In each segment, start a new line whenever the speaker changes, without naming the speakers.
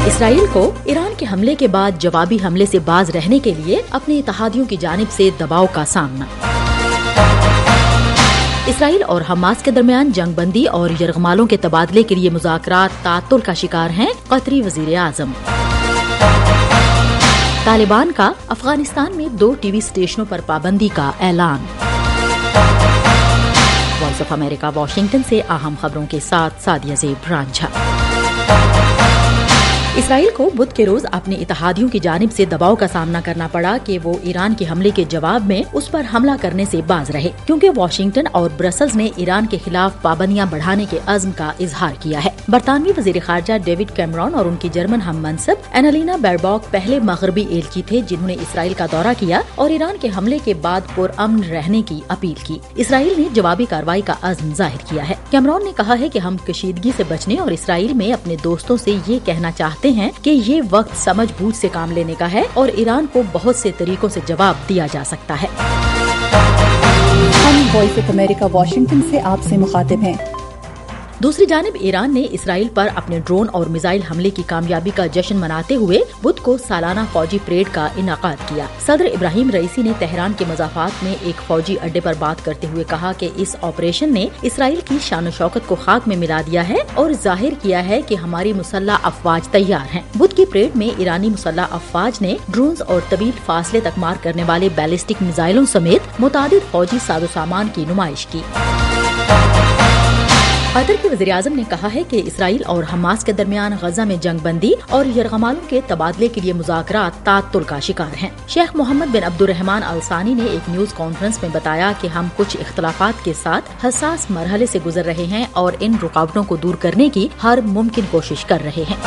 اسرائیل کو ایران کے حملے کے بعد جوابی حملے سے باز رہنے کے لیے اپنے اتحادیوں کی جانب سے دباؤ کا سامنا۔ اسرائیل اور حماس کے درمیان جنگ بندی اور یرغمالوں کے تبادلے کے لیے مذاکرات تعطل کا شکار ہیں قطری وزیر اعظم۔ طالبان کا افغانستان میں 2 ٹی وی اسٹیشنوں پر پابندی کا اعلان۔ وائس آف امریکہ واشنگٹن سے اہم خبروں کے ساتھ سعدیہ زیب رانجھا۔ اسرائیل کو بدھ کے روز اپنے اتحادیوں کی جانب سے دباؤ کا سامنا کرنا پڑا کہ وہ ایران کے حملے کے جواب میں اس پر حملہ کرنے سے باز رہے، کیونکہ واشنگٹن اور برسلز نے ایران کے خلاف پابندیاں بڑھانے کے عزم کا اظہار کیا ہے۔ برطانوی وزیر خارجہ ڈیوڈ کیمرون اور ان کی جرمن ہم منصب اینالینا بیرباک پہلے مغربی ایلچی تھے جنہوں نے اسرائیل کا دورہ کیا اور ایران کے حملے کے بعد پرامن رہنے کی اپیل کی۔ اسرائیل نے جوابی کارروائی کا عزم ظاہر کیا ہے۔ کیمرون نے کہا ہے کہ ہم کشیدگی سے بچنے اور اسرائیل میں اپنے دوستوں سے یہ کہنا چاہتے ہیں کہ یہ وقت سمجھ بوجھ سے کام لینے کا ہے اور ایران کو بہت سے طریقوں سے جواب دیا جا سکتا ہے۔
ہم وائس آف امریکہ واشنگٹن سے آپ سے مخاطب ہیں۔
دوسری جانب ایران نے اسرائیل پر اپنے ڈرون اور میزائل حملے کی کامیابی کا جشن مناتے ہوئے بدھ کو سالانہ فوجی پریڈ کا انعقاد کیا۔ صدر ابراہیم رئیسی نے تہران کے مضافات میں ایک فوجی اڈے پر بات کرتے ہوئے کہا کہ اس آپریشن نے اسرائیل کی شان و شوکت کو خاک میں ملا دیا ہے اور ظاہر کیا ہے کہ ہماری مسلح افواج تیار ہیں۔ بدھ کی پریڈ میں ایرانی مسلح افواج نے ڈرونز اور طویل فاصلے تک مار کرنے والے بیلسٹک میزائلوں سمیت متعدد فوجی ساز و سامان کی نمائش کی۔ قطر کے وزیر اعظم نے کہا ہے کہ اسرائیل اور حماس کے درمیان غزہ میں جنگ بندی اور یرغمالوں کے تبادلے کے لیے مذاکرات تعطل کا شکار ہیں۔ شیخ محمد بن عبد الرحمن ال ثانی نے ایک نیوز کانفرنس میں بتایا کہ ہم کچھ اختلافات کے ساتھ حساس مرحلے سے گزر رہے ہیں اور ان رکاوٹوں کو دور کرنے کی ہر ممکن کوشش کر رہے ہیں۔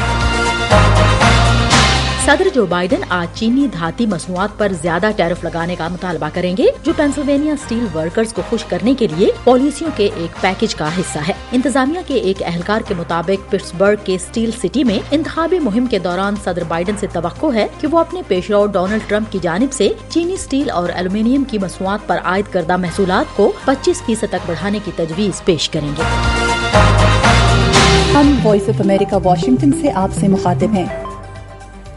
صدر جو بائیڈن آج چینی دھاتی مصنوعات پر زیادہ ٹیرف لگانے کا مطالبہ کریں گے، جو پینسلوینیا اسٹیل ورکرز کو خوش کرنے کے لیے پالیسیوں کے ایک پیکج کا حصہ ہے۔ انتظامیہ کے ایک اہلکار کے مطابق پٹسبرگ کے اسٹیل سٹی میں انتخابی مہم کے دوران صدر بائیڈن سے توقع ہے کہ وہ اپنے پیشرو ڈونلڈ ٹرمپ کی جانب سے چینی اسٹیل اور ایلومینیم کی مصنوعات پر عائد کردہ محصولات کو 25% تک بڑھانے کی تجویز پیش کریں گے۔
ہم وائس آف امریکہ واشنگٹن سے آپ سے مخاطب ہیں۔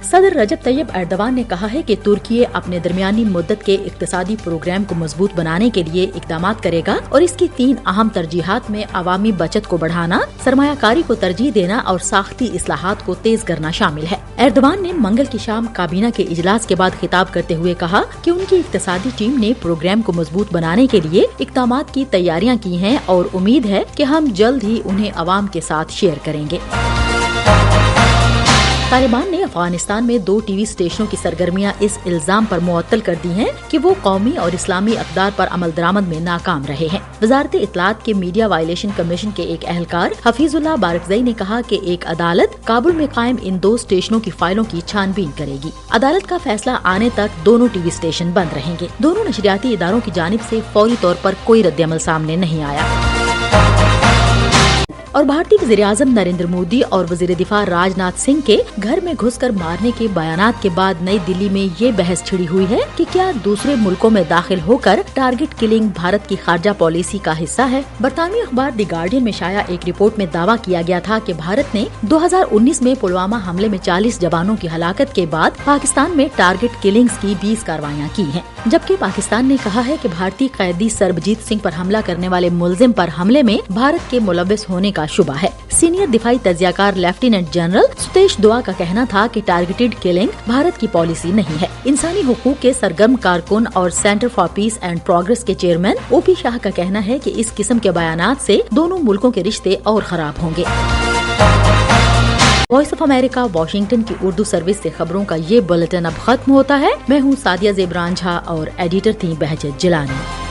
صدر رجب طیب ایردوان نے کہا ہے کہ ترکی اپنے درمیانی مدت کے اقتصادی پروگرام کو مضبوط بنانے کے لیے اقدامات کرے گا اور اس کی 3 اہم ترجیحات میں عوامی بچت کو بڑھانا، سرمایہ کاری کو ترجیح دینا اور ساختی اصلاحات کو تیز کرنا شامل ہے۔ ایردوان نے منگل کی شام کابینہ کے اجلاس کے بعد خطاب کرتے ہوئے کہا کہ ان کی اقتصادی ٹیم نے پروگرام کو مضبوط بنانے کے لیے اقدامات کی تیاریاں کی ہیں اور امید ہے کہ ہم جلد ہی انہیں عوام کے ساتھ شیئر کریں گے۔ طالبان نے افغانستان میں 2 ٹی وی اسٹیشنوں کی سرگرمیاں اس الزام پر معطل کر دی ہیں کہ وہ قومی اور اسلامی اقدار پر عمل درآمد میں ناکام رہے ہیں۔ وزارت اطلاعات کے میڈیا وائلیشن کمیشن کے ایک اہلکار حفیظ اللہ بارکزئی نے کہا کہ ایک عدالت کابل میں قائم ان 2 اسٹیشنوں کی فائلوں کی چھان بین کرے گی۔ عدالت کا فیصلہ آنے تک دونوں ٹی وی اسٹیشن بند رہیں گے۔ دونوں نشریاتی اداروں کی جانب سے فوری طور پر کوئی رد عمل سامنے نہیں آیا۔ اور بھارتی وزیر اعظم نریندر مودی اور وزیر دفاع راج ناتھ سنگھ کے گھر میں گھس کر مارنے کے بیانات کے بعد نئی دلی میں یہ بحث چھڑی ہوئی ہے کہ کیا دوسرے ملکوں میں داخل ہو کر ٹارگٹ کلنگ بھارت کی خارجہ پالیسی کا حصہ ہے۔ برطانوی اخبار دی گارڈین میں شائع ایک رپورٹ میں دعویٰ کیا گیا تھا کہ بھارت نے 2019 میں پلوامہ حملے میں 40 جوانوں کی ہلاکت کے بعد پاکستان میں ٹارگٹ کلنگز کی 20 کارروائیاں کی ہیں، جبکہ پاکستان نے کہا ہے کہ بھارتی قیدی سربجیت سنگھ پر حملہ کرنے والے ملزم پر حملے میں بھارت کے ملوث ہونے کا شبہ ہے۔ سینئر دفاعی تجزیہ کار لیفٹیننٹ جنرل ستیش دوا کا کہنا تھا کہ ٹارگیٹڈ کلنگ بھارت کی پالیسی نہیں ہے۔ انسانی حقوق کے سرگرم کارکن اور centre for piece and progress کے چیئرمین او پی شاہ کا کہنا ہے کہ اس قسم کے بیانات سے دونوں ملکوں کے رشتے اور خراب ہوں گے۔ وائس آف امریکہ واشنگٹن کی اردو سروس سے خبروں کا یہ بلیٹن اب ختم ہوتا ہے۔ میں ہوں سعدیہ زیب رانجھا اور ایڈیٹر تھیں بہجت جیلانی۔